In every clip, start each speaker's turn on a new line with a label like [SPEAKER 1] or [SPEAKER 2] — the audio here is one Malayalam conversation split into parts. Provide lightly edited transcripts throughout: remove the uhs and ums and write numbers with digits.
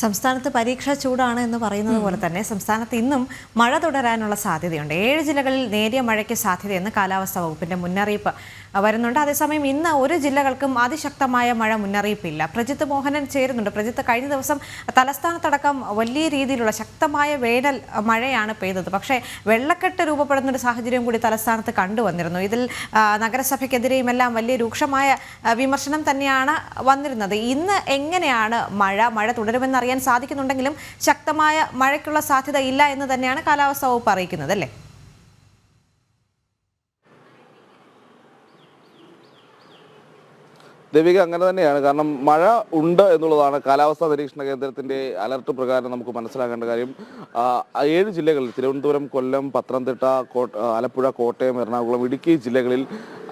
[SPEAKER 1] സംസ്ഥാനത്ത് പരീക്ഷാ ചൂടാണ് എന്ന് പറയുന്നത് പോലെ തന്നെ സംസ്ഥാനത്ത് ഇന്നും മഴ തുടരാനുള്ള സാധ്യതയുണ്ട്. 7 ജില്ലകളിൽ നേരിയ മഴയ്ക്ക് സാധ്യതയെന്ന് കാലാവസ്ഥാ വകുപ്പിന്റെ മുന്നറിയിപ്പ് വരുന്നുണ്ട്. അതേസമയം ഇന്ന് ഒരു ജില്ലകൾക്കും അതിശക്തമായ മഴ മുന്നറിയിപ്പില്ല. പ്രജിത്ത് മോഹനൻ ചേരുന്നുണ്ട്. പ്രജിത്ത്, കഴിഞ്ഞ ദിവസം തലസ്ഥാനത്തടക്കം വലിയ രീതിയിലുള്ള ശക്തമായ വേനൽ മഴയാണ് പെയ്തത്. പക്ഷേ വെള്ളക്കെട്ട് രൂപപ്പെടുന്ന ഒരു സാഹചര്യം കൂടി തലസ്ഥാനത്ത് കണ്ടുവന്നിരുന്നു. ഇതിൽ നഗരസഭയ്ക്കെതിരെയും എല്ലാം വലിയ രൂക്ഷമായ വിമർശനം തന്നെയാണ് വന്നിരുന്നത്. ഇന്ന് എങ്ങനെയാണ് മഴ തുടരുമെന്നറിയാൻ സാധിക്കുന്നുണ്ടെങ്കിലും ശക്തമായ മഴയ്ക്കുള്ള സാധ്യത ഇല്ല എന്ന് തന്നെയാണ് കാലാവസ്ഥാ വകുപ്പ് അറിയിക്കുന്നത്, അല്ലേ?
[SPEAKER 2] ദേവിക, അങ്ങനെ തന്നെയാണ്. കാരണം മഴ ഉണ്ട് എന്നുള്ളതാണ് കാലാവസ്ഥാ നിരീക്ഷണ കേന്ദ്രത്തിന്റെ അലർട്ട് പ്രകാരം നമുക്ക് മനസ്സിലാക്കേണ്ട കാര്യം. 7 ജില്ലകളിൽ തിരുവനന്തപുരം, കൊല്ലം, പത്തനംതിട്ട, ആലപ്പുഴ, കോട്ടയം, എറണാകുളം, ഇടുക്കി ജില്ലകളിൽ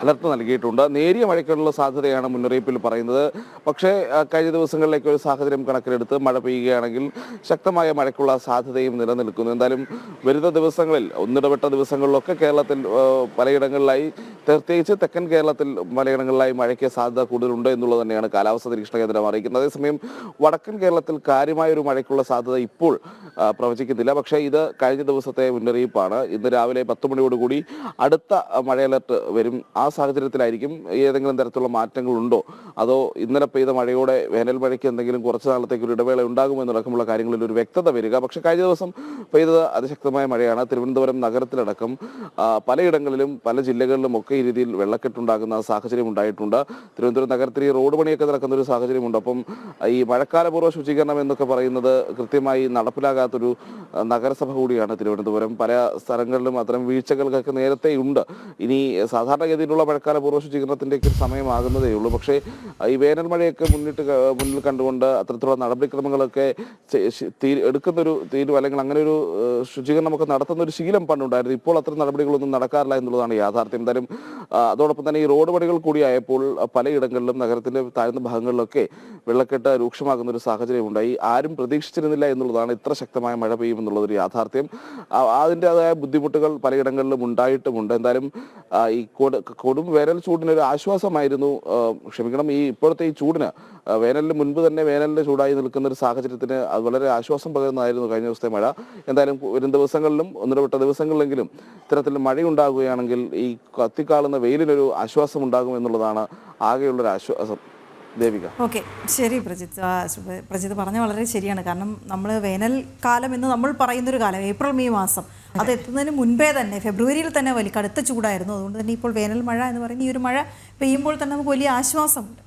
[SPEAKER 2] അലർട്ട് നൽകിയിട്ടുണ്ട്. നേരിയ മഴയ്ക്കുള്ള സാധ്യതയാണ് മുന്നറിയിപ്പിൽ പറയുന്നത്. പക്ഷേ കഴിഞ്ഞ ദിവസങ്ങളിലേക്ക് ഒരു സാഹചര്യം കണക്കിലെടുത്ത് മഴ പെയ്യുകയാണെങ്കിൽ ശക്തമായ മഴയ്ക്കുള്ള സാധ്യതയും നിലനിൽക്കുന്നു. എന്തായാലും വരുന്ന ദിവസങ്ങളിൽ ഒന്നിടവിട്ട ദിവസങ്ങളിലൊക്കെ കേരളത്തിൽ പലയിടങ്ങളിലായി, പ്രത്യേകിച്ച് തെക്കൻ കേരളത്തിൽ പലയിടങ്ങളിലായി മഴയ്ക്ക് സാധ്യത കൂടുതലുണ്ട് എന്നുള്ളത് തന്നെയാണ് കാലാവസ്ഥാ നിരീക്ഷണ കേന്ദ്രം അറിയിക്കുന്നത്. അതേസമയം വടക്കൻ കേരളത്തിൽ കാര്യമായൊരു മഴയ്ക്കുള്ള സാധ്യത ഇപ്പോൾ പ്രവചിക്കുന്നില്ല. പക്ഷേ ഇത് കഴിഞ്ഞ ദിവസത്തെ മുന്നറിയിപ്പാണ്. ഇന്ന് രാവിലെ 10 മണിയോടുകൂടി അടുത്ത മഴ അലർട്ട് വരും. ആ സാഹചര്യത്തിലായിരിക്കും ഏതെങ്കിലും തരത്തിലുള്ള മാറ്റങ്ങളുണ്ടോ, അതോ ഇന്നലെ പെയ്ത മഴയോടെ വേനൽ മഴയ്ക്ക് എന്തെങ്കിലും കുറച്ച് നാളത്തേക്ക് ഒരു ഇടവേള ഉണ്ടാകുമെന്നടക്കമുള്ള കാര്യങ്ങളിൽ ഒരു വ്യക്തത വരിക. പക്ഷേ കഴിഞ്ഞ ദിവസം പെയ്തത് അതിശക്തമായ മഴയാണ്. തിരുവനന്തപുരം നഗരത്തിലടക്കം പലയിടങ്ങളിലും പല ജില്ലകളിലും ഒക്കെ ഈ രീതിയിൽ വെള്ളക്കെട്ടുണ്ടാകുന്ന സാഹചര്യം ഉണ്ടായിട്ടുണ്ട്. തിരുവനന്തപുരം നഗരത്തിൽ ഈ റോഡ് പണിയൊക്കെ നടക്കുന്ന ഒരു സാഹചര്യമുണ്ട്. അപ്പം ഈ മഴക്കാലപൂർവ്വ ശുചീകരണം എന്നൊക്കെ പറയുന്നത് കൃത്യമായി നടപ്പിലാകാത്തൊരു നഗരസഭ കൂടിയാണ് തിരുവനന്തപുരം. പല സ്ഥലങ്ങളിലും അത്തരം വീഴ്ചകൾക്കൊക്കെ നേരത്തെയുണ്ട്. ഇനി സാധാരണഗതിയിലുള്ള മഴക്കാലപൂർവ്വ ശുചീകരണത്തിൻ്റെ ഒരു സമയമാകുന്നതേ ഉള്ളൂ. പക്ഷേ ഈ വേനൽ മഴയൊക്കെ മുന്നിൽ കണ്ടുകൊണ്ട് അത്തരത്തിലുള്ള നടപടിക്രമങ്ങളൊക്കെ എടുക്കുന്നൊരു അല്ലെങ്കിൽ അങ്ങനെ ഒരു ശുചീകരണമൊക്കെ നടത്തുന്ന ഒരു ശീലം പണ്ടുണ്ടായിരുന്നു. ഇപ്പോൾ അത്തരം നടപടികളൊന്നും നടക്കാറില്ല എന്നുള്ളതാണ് യാഥാർത്ഥ്യം. എന്തായാലും അതോടൊപ്പം തന്നെ ഈ റോഡ് പണികൾ കൂടിയായപ്പോൾ പലയിടങ്ങളിലും നഗരത്തിൻ്റെ താഴ്ന്ന ഭാഗങ്ങളിലൊക്കെ വെള്ളക്കെട്ട് രൂക്ഷമാകുന്ന ഒരു സാഹചര്യം ഉണ്ടായി. ആരും പ്രതീക്ഷിച്ചിരുന്നില്ല എന്നുള്ളതാണ് ഇത്ര ശക്തമായ മഴ പെയ്യുമെന്നുള്ളതൊരു യാഥാർത്ഥ്യം. അതിൻ്റെതായ ബുദ്ധിമുട്ടുകൾ പലയിടങ്ങളിലും ഉണ്ടായിട്ടുമുണ്ട്. എന്തായാലും ഈ കൊടും വേനൽ ചൂടിനൊരു ആശ്വാസമായിരുന്നു. ഈ ഇപ്പോഴത്തെ ഈ ചൂടിന് വേനലിന് മുൻപ് തന്നെ വേനലിൻ്റെ ചൂടായി നിൽക്കുന്ന ഒരു സാഹചര്യത്തിന് അത് വളരെ ആശ്വാസം പകരുന്നതായിരുന്നു കഴിഞ്ഞ ദിവസത്തെ മഴ. എന്തായാലും വരും ദിവസങ്ങളിലും ഒന്നിടവിട്ട ദിവസങ്ങളിലെങ്കിലും ഇത്തരത്തിൽ മഴയുണ്ടാകുകയാണെങ്കിൽ ഈ കത്തിക്കാളുന്ന വെയിലിനൊരു ആശ്വാസം ഉണ്ടാകും എന്നുള്ളതാണ് ആകെയുള്ളൊരു ആശ്വാസം. ദേവിക.
[SPEAKER 3] ഓക്കെ, ശരി പ്രജിത്ത് പറഞ്ഞ വളരെ ശരിയാണ്. കാരണം നമ്മൾ വേനൽക്കാലം എന്ന് നമ്മൾ പറയുന്നൊരു കാലം ഏപ്രിൽ മെയ് മാസം അത് എത്തുന്നതിന് മുൻപേ തന്നെ ഫെബ്രുവരിയിൽ തന്നെ വലിയ കടുത്ത ചൂടായിരുന്നു. അതുകൊണ്ട് തന്നെ ഇപ്പോൾ വേനൽ മഴ എന്ന് പറയുന്ന ഈ ഒരു മഴ പെയ്യുമ്പോൾ തന്നെ നമുക്ക് വലിയ ആശ്വാസമുണ്ട്.